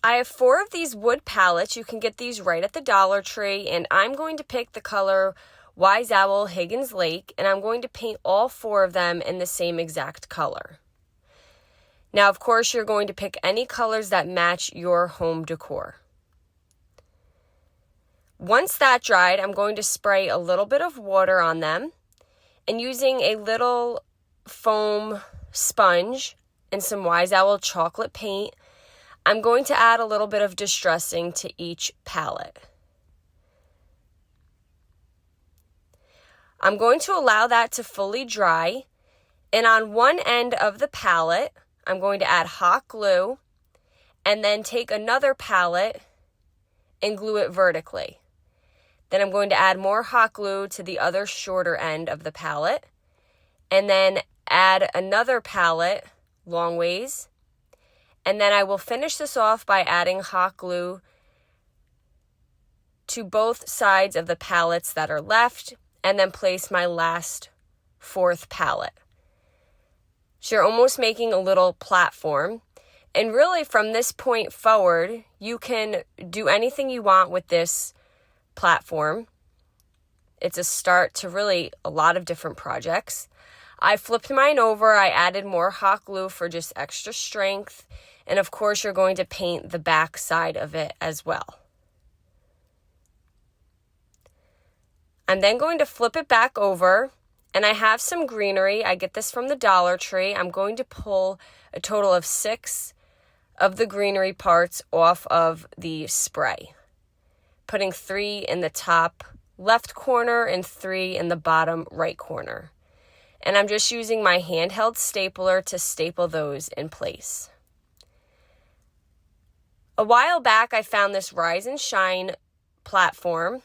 I have 4 of these wood pallets. You can get these right at the Dollar Tree, and I'm going to pick the color Wise Owl Higgins Lake, and I'm going to paint all 4 of them in the same exact color. Now, of course, you're going to pick any colors that match your home decor. Once that dried, I'm going to spray a little bit of water on them, and using a little foam sponge and some Wise Owl chocolate paint, I'm going to add a little bit of distressing to each palette. I'm going to allow that to fully dry, and on one end of the palette, I'm going to add hot glue and then take another palette and glue it vertically. Then I'm going to add more hot glue to the other shorter end of the palette, and then add another palette long ways. And then I will finish this off by adding hot glue to both sides of the palettes that are left, and then place my last 4th palette. So you're almost making a little platform. And really from this point forward, you can do anything you want with this platform. It's a start to really a lot of different projects. I flipped mine over. I added more hot glue for just extra strength. And of course, you're going to paint the back side of it as well. I'm then going to flip it back over, and I have some greenery. I get this from the Dollar Tree. I'm going to pull a total of 6 of the greenery parts off of the spray, putting 3 in the top left corner and 3 in the bottom right corner. And I'm just using my handheld stapler to staple those in place. A while back, I found this Rise and Shine platform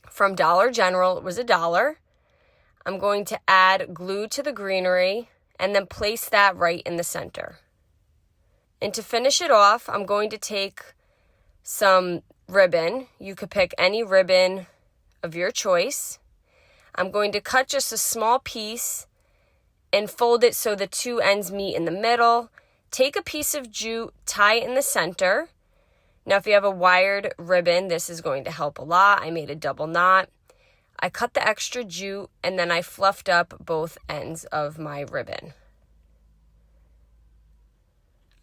from Dollar General. It was $1. I'm going to add glue to the greenery and then place that right in the center. And to finish it off, I'm going to take some ribbon. You could pick any ribbon of your choice. I'm going to cut just a small piece and fold it so the 2 ends meet in the middle. Take a piece of jute, tie it in the center. Now, if you have a wired ribbon, this is going to help a lot. I made a double knot. I cut the extra jute, and then I fluffed up both ends of my ribbon.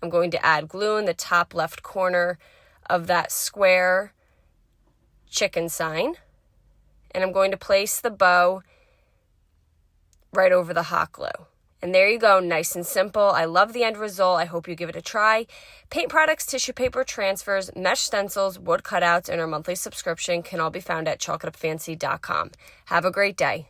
I'm going to add glue in the top left corner of that square chicken sign. And I'm going to place the bow right over the hot glue. And there you go, nice and simple. I love the end result. I hope you give it a try. Paint products, tissue paper transfers, mesh stencils, wood cutouts, and our monthly subscription can all be found at chalkitupfancy.com. Have a great day.